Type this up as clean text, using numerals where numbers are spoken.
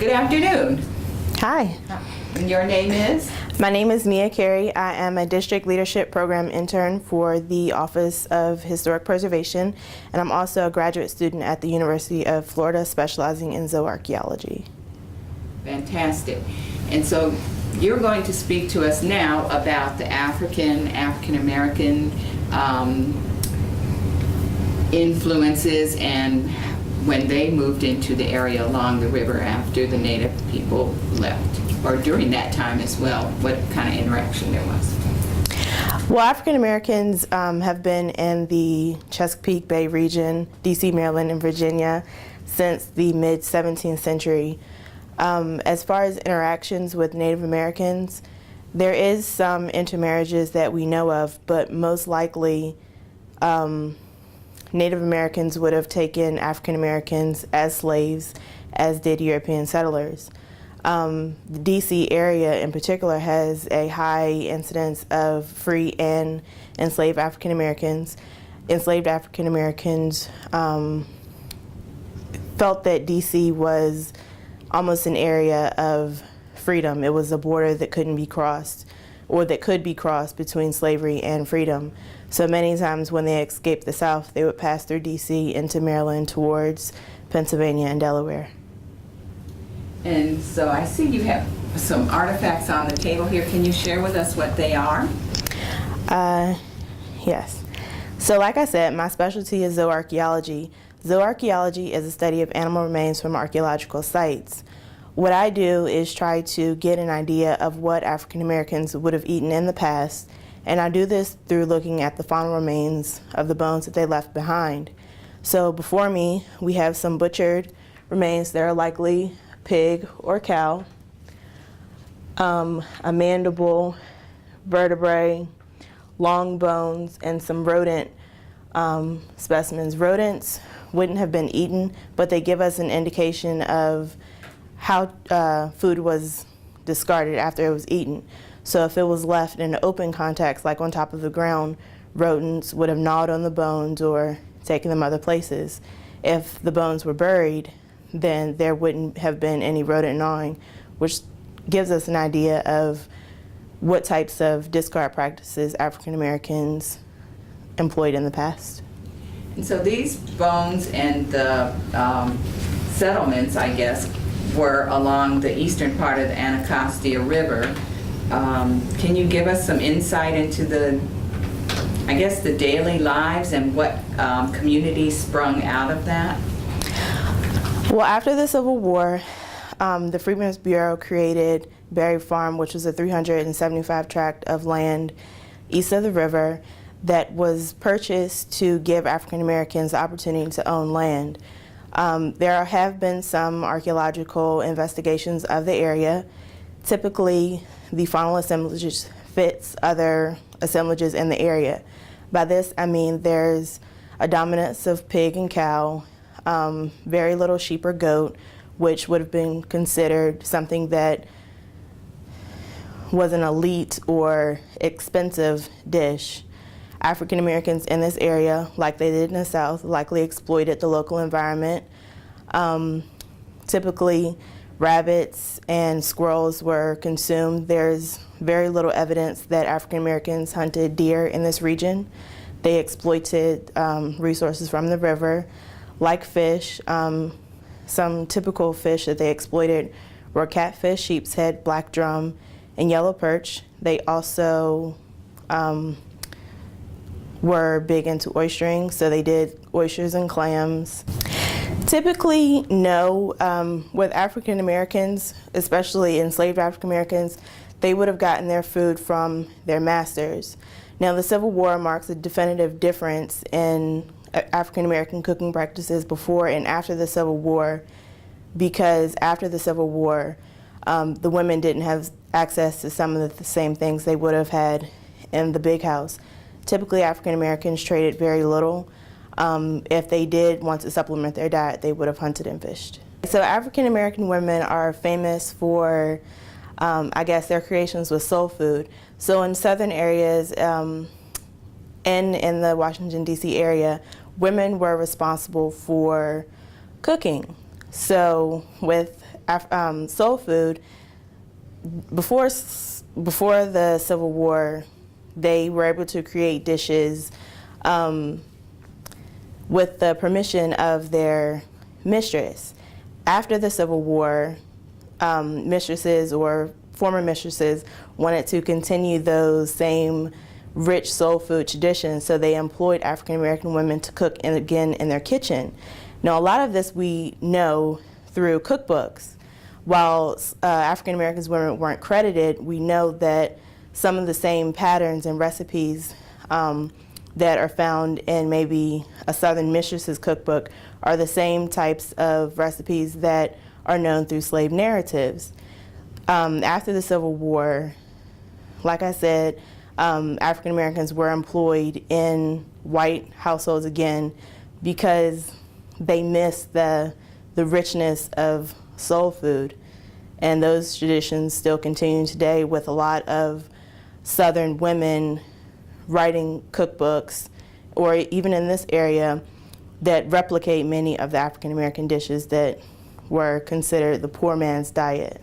Good afternoon. Hi. And your name is? My name is Mia Carey. I am a District Leadership Program intern for the Office of Historic Preservation, and I'm also a graduate student at the University of Florida specializing in zooarchaeology. Fantastic. And so you're going to speak to us now about the African-American influences and when they moved into the area along the river after the Native people left, or during that time as well, what kind of interaction there was. Well, African Americans have been in the Chesapeake Bay region, DC, Maryland, and Virginia since the mid-17th century. As far as interactions with Native Americans, there is some intermarriages that we know of, but most likely Native Americans would have taken African Americans as slaves, as did European settlers. The DC area in particular has a high incidence of free and enslaved African Americans. Enslaved African Americans felt that DC was almost an area of freedom. It was a border that couldn't be crossed, or that could be crossed between slavery and freedom. So many times when they escaped the South, they would pass through DC into Maryland towards Pennsylvania and Delaware. And so I see you have some artifacts on the table here. Can you share with us what they are? Yes. So like I said, my specialty is zooarchaeology. Zooarchaeology is a study of animal remains from archaeological sites. What I do is try to get an idea of what African Americans would have eaten in the past, and I do this through looking at the faunal remains of the bones that they left behind. So before me, we have some butchered remains that are likely pig or cow, a mandible, vertebrae, long bones, and some rodent specimens. Rodents wouldn't have been eaten, but they give us an indication of how food was discarded after it was eaten. So if it was left in an open context, like on top of the ground, rodents would have gnawed on the bones or taken them other places. If the bones were buried, then there wouldn't have been any rodent gnawing, which gives us an idea of what types of discard practices African Americans employed in the past. And so these bones and the settlements, I guess, were along the eastern part of the Anacostia River. Can you give us some insight into the daily lives and what communities sprung out of that? Well, after the Civil War, the Freedmen's Bureau created Berry Farm, which was a 375 tract of land east of the river that was purchased to give African Americans the opportunity to own land. There have been some archaeological investigations of the area. Typically, the faunal assemblages fits other assemblages in the area. By this, I mean there's a dominance of pig and cow, very little sheep or goat, which would have been considered something that was an elite or expensive dish. African Americans in this area, like they did in the South, likely exploited the local environment. Typically, rabbits and squirrels were consumed. There's very little evidence that African Americans hunted deer in this region. They exploited resources from the river, like fish. Some typical fish that they exploited were catfish, sheep's head, black drum, and yellow perch. They also were big into oystering, so they did oysters and clams. Typically, no. With African Americans, especially enslaved African Americans, they would have gotten their food from their masters. Now, the Civil War marks a definitive difference in African American cooking practices before and after the Civil War, because after the Civil War, the women didn't have access to some of the same things they would have had in the big house. Typically, African Americans traded very little. If they did want to supplement their diet, they would have hunted and fished. So African American women are famous for, I guess, their creations with soul food. So in southern areas, in the Washington, D.C. area, women were responsible for cooking. So with soul food, before the Civil War, they were able to create dishes with the permission of their mistress. After the Civil War, mistresses or former mistresses wanted to continue those same rich soul food traditions, so they employed African American women to cook again in their kitchen. Now, a lot of this we know through cookbooks. While African American women weren't credited, we know that some of the same patterns and recipes that are found in maybe a Southern mistress's cookbook are the same types of recipes that are known through slave narratives. After the Civil War, like I said, African Americans were employed in white households again because they missed the richness of soul food. And those traditions still continue today with a lot of Southern women writing cookbooks, or even in this area, that replicate many of the African American dishes that were considered the poor man's diet.